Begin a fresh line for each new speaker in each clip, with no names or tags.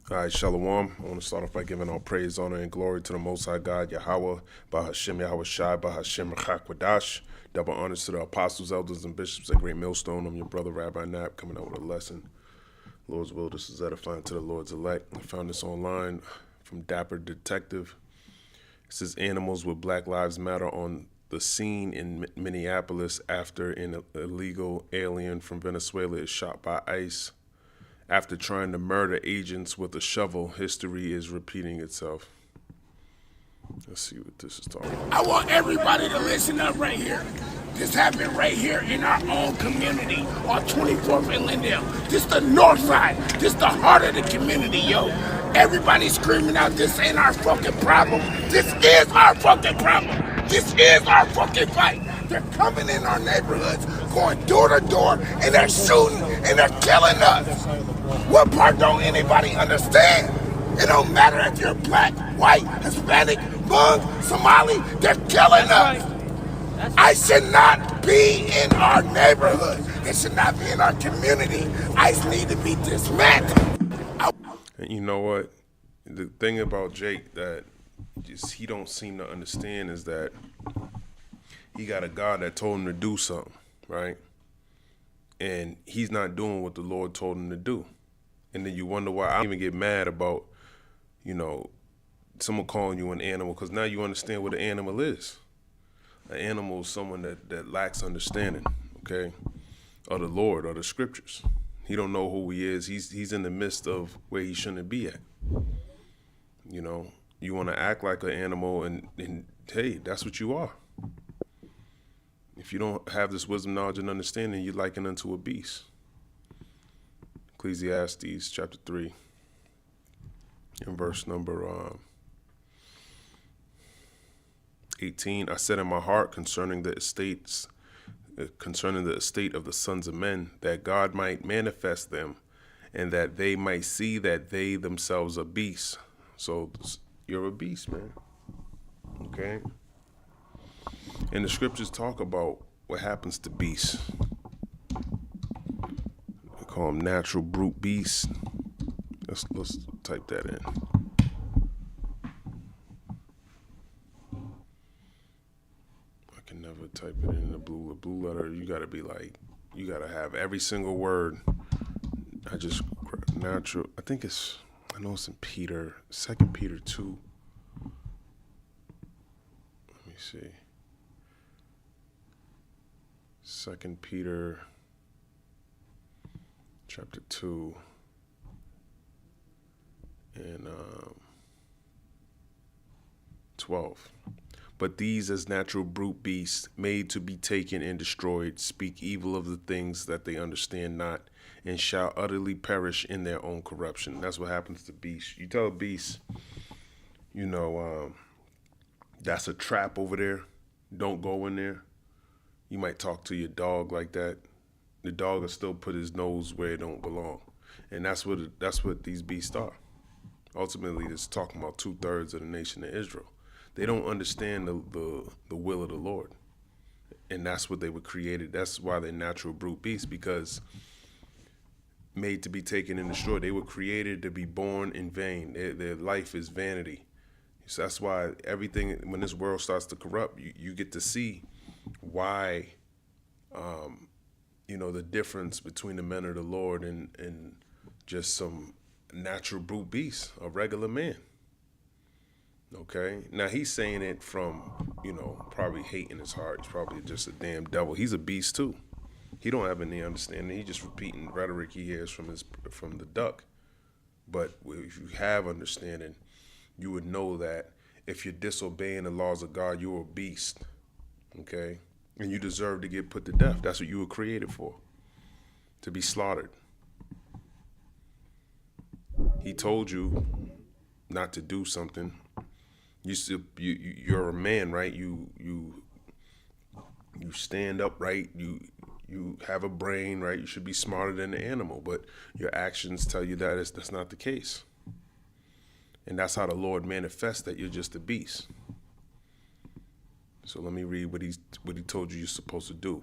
All right, Shalom. I want to start off by giving all praise, honor, and glory to the Most High God, Yahweh, Bahashem Yahweh Shai, Bahashem Rachakwadash. Double honors to the apostles, elders, and bishops at Great Millstone. I'm your brother, Rabbi Knapp, coming out with a lesson. Lord's will, this is edifying to the Lord's elect. I found this online from Dapper Detective. It says animals with Black Lives Matter on the scene in Minneapolis after an illegal alien from Venezuela is shot by ICE. After trying to murder agents with a shovel, history is repeating itself. Let's see what this is talking about.
I want everybody to listen up right here. This happened right here in our own community on 24th and Lindale. This the north side. This the heart of the community, yo. Everybody screaming out, this ain't our fucking problem. This is our fucking problem. This is our fucking fight. They're coming in our neighborhoods, going door to door, and they're shooting, and they're killing us. What part don't anybody understand? It don't matter if you're black, white, Hispanic, Hmong, Somali, they're killing us. I should not be in our neighborhood. It should not be in our community. ICE need to be dismantled.
And you know what? The thing about Jake that he don't seem to understand is that he got a God that told him to do something, right? And he's not doing what the Lord told him to do. And then you wonder why I even get mad about, someone calling you an animal, because now you understand what an animal is. An animal is someone that lacks understanding, okay, of the Lord or the scriptures. He don't know who he is. He's in the midst of where he shouldn't be at. You want to act like an animal, and hey, that's what you are. If you don't have this wisdom, knowledge, and understanding, you're likened unto a beast. Ecclesiastes chapter 3 and verse number 18. I said in my heart concerning the estate of the sons of men, that God might manifest them, and that they might see that they themselves are beasts. So you're a beast, man. Okay? And the scriptures talk about what happens to beasts. They call them natural brute beasts. Let's type that in. I can never type it in the blue letter. You gotta have every single word. Natural. I know it's in Peter, 2 Peter 2. Let me see. 2 Peter chapter 2 and 12. But these as natural brute beasts, made to be taken and destroyed, speak evil of the things that they understand not, and shall utterly perish in their own corruption. That's what happens to beasts. You tell a beast, that's a trap over there. Don't go in there. You might talk to your dog like that. The dog will still put his nose where it don't belong. And that's what these beasts are. Ultimately, it's talking about 2/3 of the nation of Israel. They don't understand the will of the Lord. And that's what they were created. That's why they're natural brute beasts, because made to be taken and destroyed. They were created to be born in vain. Their life is vanity. So that's why everything, when this world starts to corrupt, you get to see why, the difference between the men of the Lord and just some natural brute beast, a regular man. Okay? Now he's saying it from, probably hate in his heart. He's probably just a damn devil. He's a beast too. He don't have any understanding. He's just repeating rhetoric he hears from the duck. But if you have understanding, you would know that if you're disobeying the laws of God, you're a beast. Okay? And you deserve to get put to death. That's what you were created for. To be slaughtered. He told you not to do something. You're a man, right? You stand upright. You have a brain, right? You should be smarter than the animal, but your actions tell you that's not the case. And that's how the Lord manifests that you're just a beast. So let me read what he told you you're supposed to do.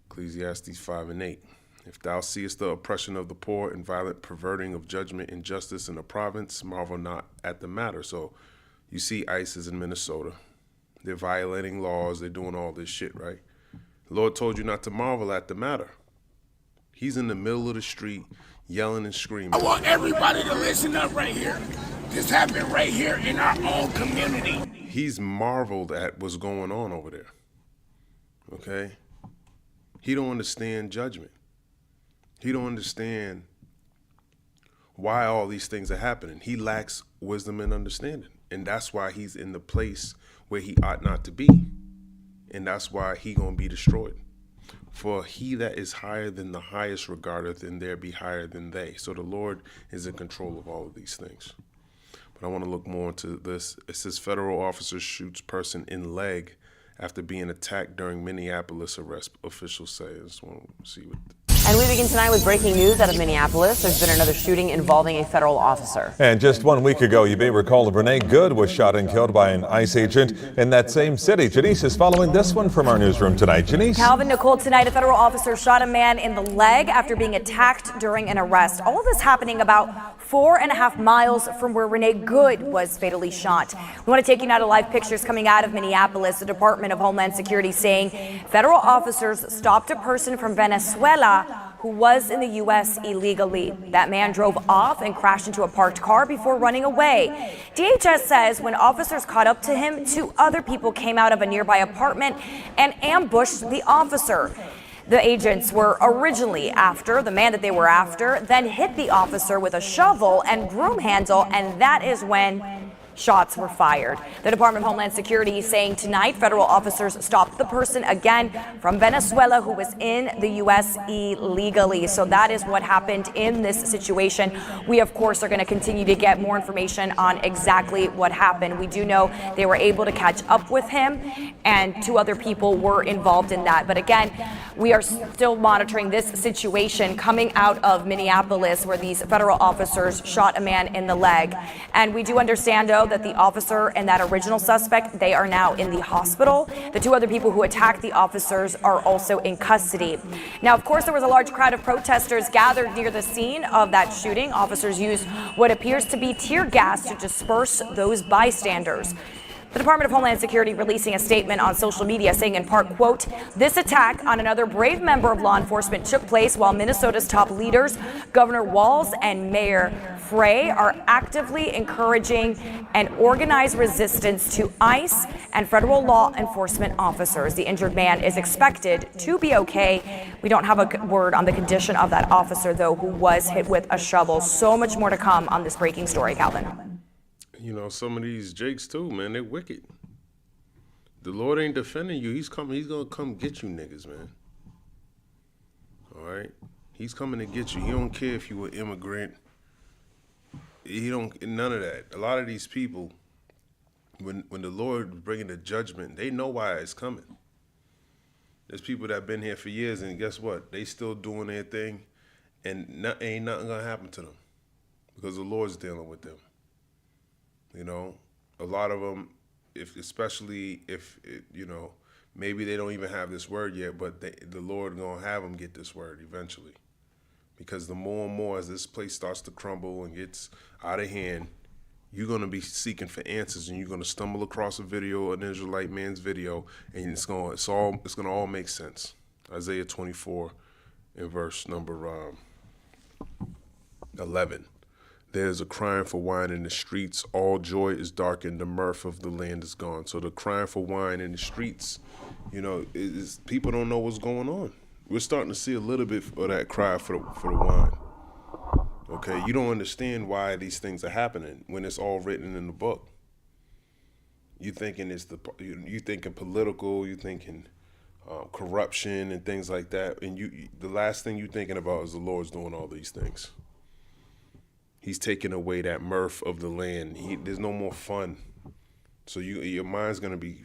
Ecclesiastes 5 and 8. If thou seest the oppression of the poor and violent perverting of judgment and justice in the province, marvel not at the matter. So you see ICE is in Minnesota. They're violating laws. They're doing all this shit, right? The Lord told you not to marvel at the matter. He's in the middle of the street yelling and screaming.
I want everybody to listen up right here. This happened right here in our own community.
He's marveled at what's going on over there. Okay? He don't understand judgment. He don't understand why all these things are happening. He lacks wisdom and understanding. And that's why he's in the place where he ought not to be. And that's why he gonna be destroyed. For he that is higher than the highest regardeth, and there be higher than they. So the Lord is in control of all of these things. But I want to look more into this. It says federal officer shoots person in leg after being attacked during Minneapolis arrest, officials say. I just want to see what...
And we begin tonight with breaking news out of Minneapolis. There's been another shooting involving a federal officer.
And just 1 week ago, you may recall that Renee Good was shot and killed by an ICE agent in that same city. Janice is following this one from our newsroom tonight. Janice?
Calvin, Nicole, tonight a federal officer shot a man in the leg after being attacked during an arrest. All of this happening about 4.5 miles from where Renee Good was fatally shot. We want to take you now to live pictures coming out of Minneapolis. The Department of Homeland Security saying federal officers stopped a person from Venezuela who was in the U.S. illegally. That man drove off and crashed into a parked car before running away. DHS says when officers caught up to him, 2 other people came out of a nearby apartment and ambushed the officer. The agents were originally after the man that they were after, then hit the officer with a shovel and broom handle, and that is when shots were fired. The Department of Homeland Security is saying tonight federal officers stopped the person again from Venezuela who was in the U.S. illegally. So that is what happened in this situation. We, of course, are going to continue to get more information on exactly what happened. We do know they were able to catch up with him, and 2 other people were involved in that. But again, we are still monitoring this situation coming out of Minneapolis where these federal officers shot a man in the leg. And we do understand, though, that the officer and that original suspect, they are now in the hospital. The 2 other people who attacked the officers are also in custody. Now, of course, there was a large crowd of protesters gathered near the scene of that shooting. Officers used what appears to be tear gas to disperse those bystanders. The Department of Homeland Security releasing a statement on social media saying in part, quote, "This attack on another brave member of law enforcement took place while Minnesota's top leaders, Governor Walz and Mayor Frey, are actively encouraging an organized resistance to ICE and federal law enforcement officers. The injured man is expected to be okay. We don't have a word on the condition of that officer, though, who was hit with a shovel." So much more to come on this breaking story, Calvin.
You know, some of these jakes too, man, they're wicked. The Lord ain't defending you. He's coming. He's going to come get you niggas, man. All right? He's coming to get you. He don't care if you an immigrant. He don't, none of that. A lot of these people, when the Lord is bringing the judgment, they know why it's coming. There's people that have been here for years, and guess what? They still doing their thing, and ain't nothing going to happen to them because the Lord's dealing with them. You know, a lot of them, especially if maybe they don't even have this word yet, but the Lord gonna have them get this word eventually, because the more and more as this place starts to crumble and gets out of hand, you're gonna be seeking for answers, and you're gonna stumble across a video, an Israelite man's video, and it's gonna all make sense. Isaiah 24, in verse number 11. There's a crying for wine in the streets. All joy is darkened. The mirth of the land is gone. So the crying for wine in the streets, is people don't know what's going on. We're starting to see a little bit of that cry for the wine. Okay, you don't understand why these things are happening when it's all written in the book. You thinking you thinking political. You thinking corruption and things like that. And the last thing you're thinking about is the Lord's doing all these things. He's taking away that mirth of the land. There's no more fun. So your mind's gonna be,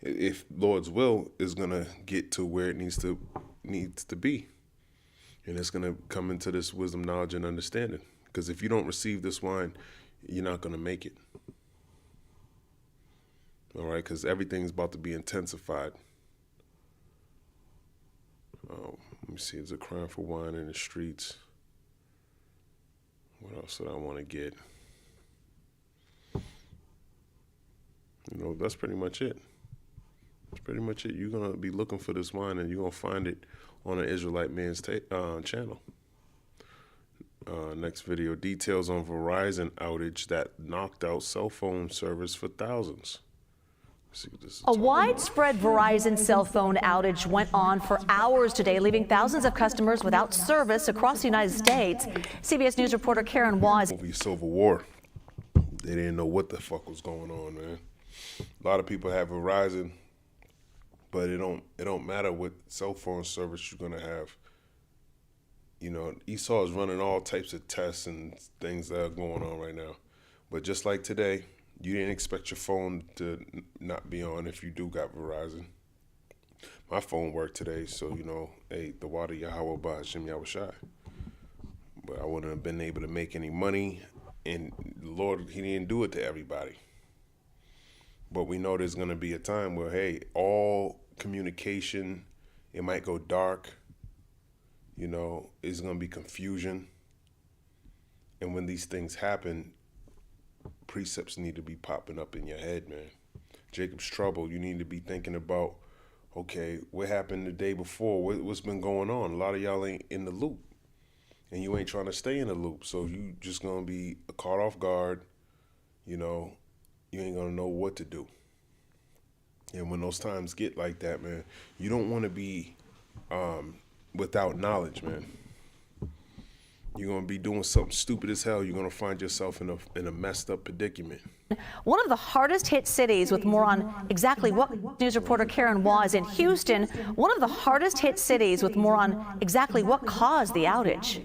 if Lord's will, is gonna get to where it needs to be, and it's gonna come into this wisdom, knowledge, and understanding. Because if you don't receive this wine, you're not gonna make it. All right, because everything's about to be intensified. Let me see, is a crime for wine in the streets. What else did I want to get? You know, that's pretty much it. That's pretty much it. You're going to be looking for this wine, and you're going to find it on an Israelite man's channel. Next video, details on Verizon outage that knocked out cell phone service for thousands. See what this is
A
talking about.
widespread Verizon cell phone outage went on for hours today, leaving thousands of customers without service across the United States. CBS News reporter Karen Waz.
Movie Civil War. They didn't know what the fuck was going on, man. A lot of people have Verizon, but it don't matter what cell phone service you're gonna have. You know, Esau is running all types of tests and things that are going on right now. But just like today, you didn't expect your phone to not be on if you do got Verizon. My phone worked today, so, you know, hey, the water Yahweh by Hashem Yahweh Shai. But I wouldn't have been able to make any money, and the Lord, he didn't do it to everybody. But we know there's going to be a time where, hey, all communication, it might go dark. You know, it's going to be confusion. And when these things happen, precepts need to be popping up in your head, man. Jacob's trouble, you need to be thinking about, okay, what happened the day before? What's been going on? A lot of y'all ain't in the loop. And you ain't trying to stay in the loop. So you just going to be caught off guard. You know, you ain't going to know what to do. And when those times get like that, man, you don't want to be without knowledge, man. You're going to be doing something stupid as hell. You're going to find yourself in a messed up predicament.
One of the hardest hit cities, with more on exactly what news reporter Karen Waz in Houston, one of the hardest hit cities with more on exactly what caused the outage.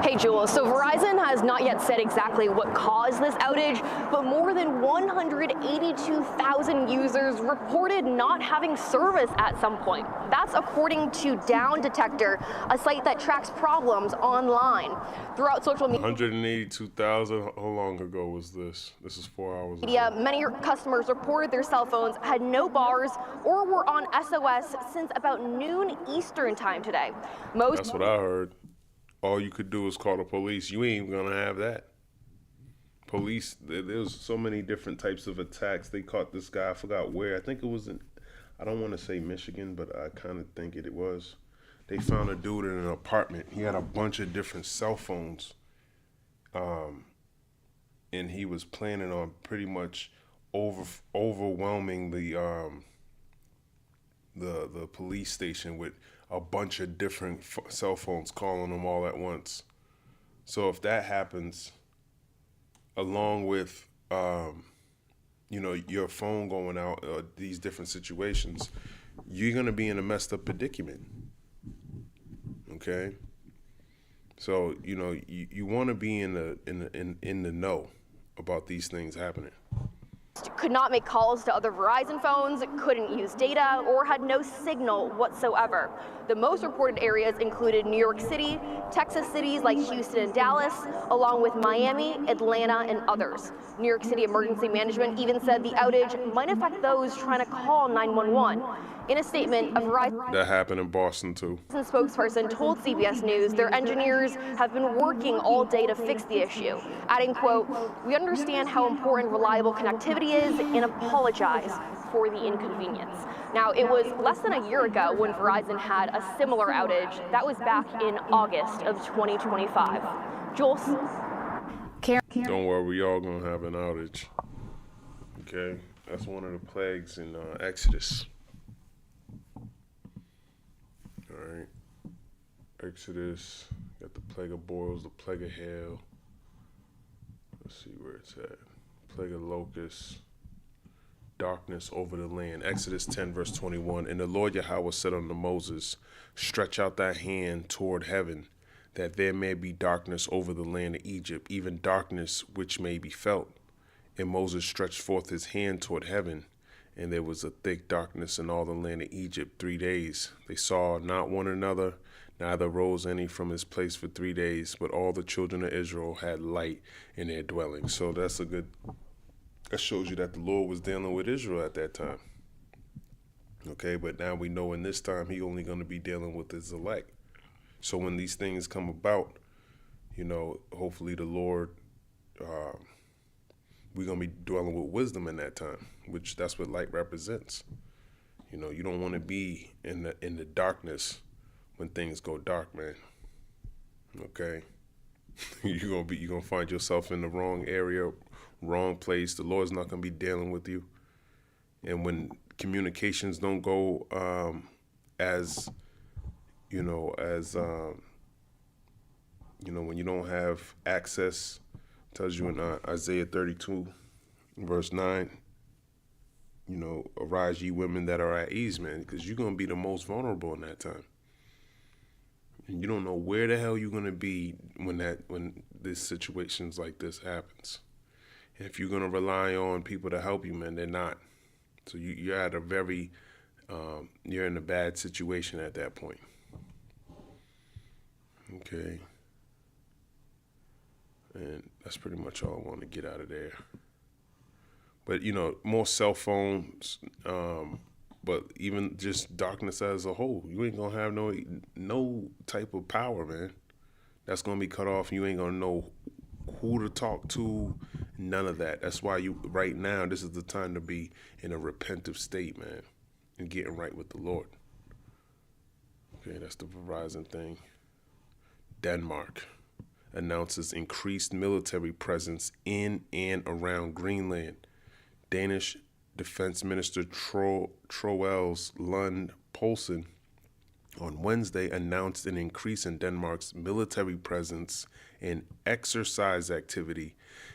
Hey, Jules. So Verizon has not yet said exactly what caused this outage, but more than 182,000 users reported not having service at some point. That's according to Down Detector, a site that tracks problems online. Throughout social media,
182,000. How long ago was this? This is 4 hours ago.
many customers reported their cell phones had no bars or were on SOS since about noon Eastern time today.
That's what I heard. All you could do is call the police. You ain't even gonna have that. Police, there's so many different types of attacks. They caught this guy, I forgot where. I think it was in, I don't want to say Michigan, but I kind of think it was. They found a dude in an apartment. He had a bunch of different cell phones. And he was planning on pretty much overwhelming the police station with a bunch of different cell phones calling them all at once. So if that happens, along with, you know, your phone going out, these different situations, you're gonna be in a messed up predicament. Okay. So you know you want to be in the know about these things happening.
could not make calls to other Verizon phones, couldn't use data, or had no signal whatsoever. The most reported areas included New York City, Texas cities like Houston and Dallas, along with Miami, Atlanta, and others. New York City Emergency Management even said the outage might affect those trying to call 911. In a statement, a Verizon
That happened in Boston too.
spokesperson told CBS News their engineers have been working all day to fix the issue, adding, quote, "We understand how important reliable connectivity is and apologize for the inconvenience." Now, it was less than a year ago when Verizon had a similar outage. That was back in August of 2025. Jules?
Don't worry, we all gonna have an outage. Okay, that's one of the plagues in Exodus. All right, Exodus got the plague of boils, the plague of hail. Let's see where it's at. Plague of locusts, darkness over the land. Exodus 10 verse 21. And the Lord Yahweh said unto Moses, stretch out thy hand toward heaven, that there may be darkness over the land of Egypt, even darkness which may be felt. And Moses stretched forth his hand toward heaven, and there was a thick darkness in all the land of Egypt 3 days. They saw not one another, neither rose any from his place for 3 days, but all the children of Israel had light in their dwellings. So that shows you that the Lord was dealing with Israel at that time. Okay, but now we know in this time he only going to be dealing with his elect. So when these things come about, hopefully the Lord, we're going to be dwelling with wisdom in that time, which that's what light represents. You don't want to be in the darkness when things go dark, man. Okay? You're gonna find yourself in the wrong area, wrong place. The Lord's not gonna be dealing with you. And when communications don't go when you don't have access, tells you in Isaiah 32, verse 9, arise ye women that are at ease, man, because you're going to be the most vulnerable in that time. And you don't know where the hell you're going to be when this situations like this happens. And if you're going to rely on people to help you, man, they're not. So you're at a very, you're in a bad situation at that point. Okay. And that's pretty much all I want to get out of there. But, more cell phones, but even just darkness as a whole, you ain't going to have no type of power, man. That's going to be cut off. You ain't going to know who to talk to, none of that. That's why right now, this is the time to be in a repentive state, man, and getting right with the Lord. Okay, that's the Verizon thing. Denmark announces increased military presence in and around Greenland. Danish Defense Minister Troels Lund Poulsen on Wednesday announced an increase in Denmark's military presence and exercise activity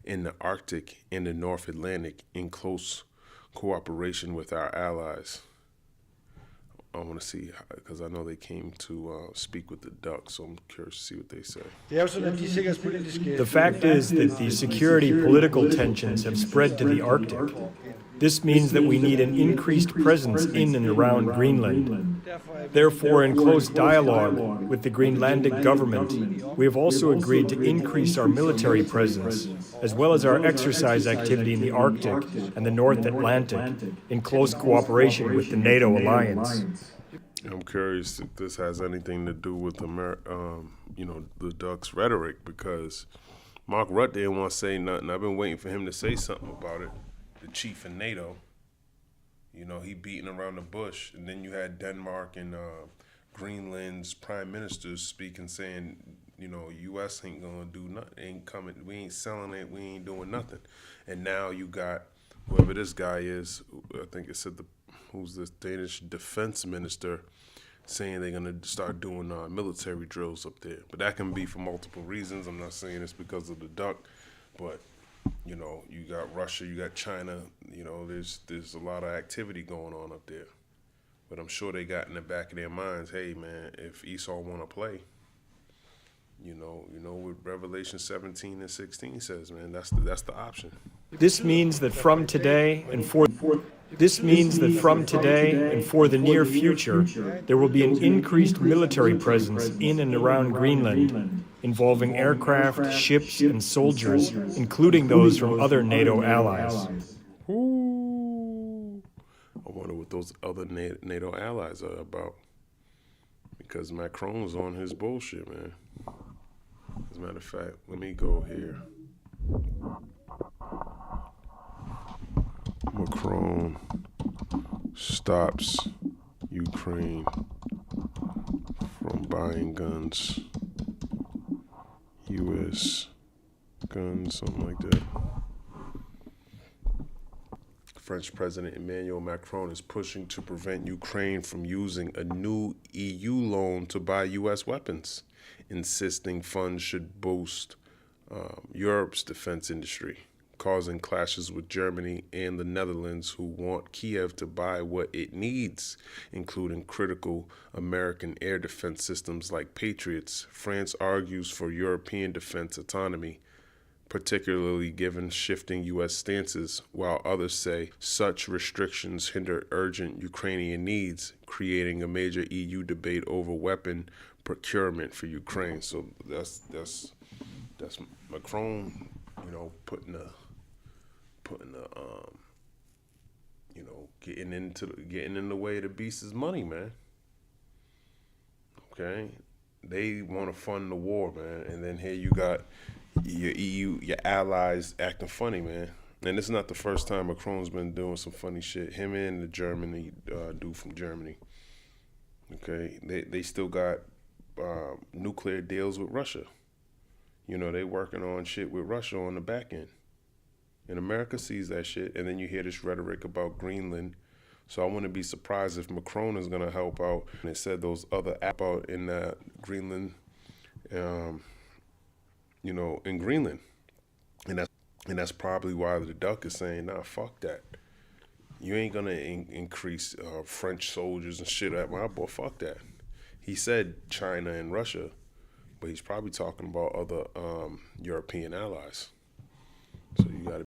in the Arctic and the North Atlantic in close cooperation with our allies. I want to see, because I know they came to speak with the Ducks, so I'm curious to see what they say.
The fact is that the security political tensions have spread to the Arctic. This means that we need an increased presence in and around Greenland. Therefore, in close dialogue with the Greenlandic government, we have also agreed to increase our military presence, as well as our exercise activity in the Arctic and the North Atlantic, in close cooperation with the NATO alliance.
I'm curious if this has anything to do with the Ducks' rhetoric, because Mark Rutte didn't want to say nothing. I've been waiting for him to say something about it. The chief in NATO, he beating around the bush, and then you had Denmark and Greenland's prime ministers speaking, saying, U.S. ain't gonna do nothing, ain't coming, we ain't selling it, we ain't doing nothing. And now you got whoever this guy is, I think it said who's this Danish defense minister, saying they're gonna start doing military drills up there. But that can be for multiple reasons. I'm not saying it's because of the duck, but you got Russia, you got China, there's a lot of activity going on up there. But I'm sure they got in the back of their minds, hey man, if Esau want to play, what Revelation 17 and 16 says, man, that's the option.
This means that from today and for the near future, there will be an increased military presence in and around Greenland, involving aircraft, ships, and soldiers, including those from other NATO allies.
Ooh. I wonder what those other NATO allies are about, because Macron's on his bullshit, man. As a matter of fact, let me go here. Macron stops Ukraine from buying guns. U.S. guns, something like that. French President Emmanuel Macron is pushing to prevent Ukraine from using a new EU loan to buy U.S. weapons, insisting funds should boost Europe's defense industry, causing clashes with Germany and the Netherlands, who want Kiev to buy what it needs, including critical American air defense systems like Patriots. France argues for European defense autonomy, particularly given shifting U.S. stances, while others say such restrictions hinder urgent Ukrainian needs, creating a major EU debate over weapon procurement for Ukraine. So that's Macron, putting the you know, getting in the way of the beast's money, man. Okay, they want to fund the war, man, and then here you got your EU, your allies acting funny, man. And it's not the first time Macron's been doing some funny shit. Him and the Germany dude from Germany. Okay, they still got nuclear deals with Russia. You know, they working on shit with Russia on the back end. And America sees that shit, and then you hear this rhetoric about Greenland. So I wouldn't be surprised if Macron is gonna help out. And it said those other apps out in Greenland, you know, in Greenland. And that's probably why the duck is saying, nah, fuck that. You ain't gonna increase French soldiers and shit at my boy, fuck that. He said China and Russia, but he's probably talking about other European allies. So you gotta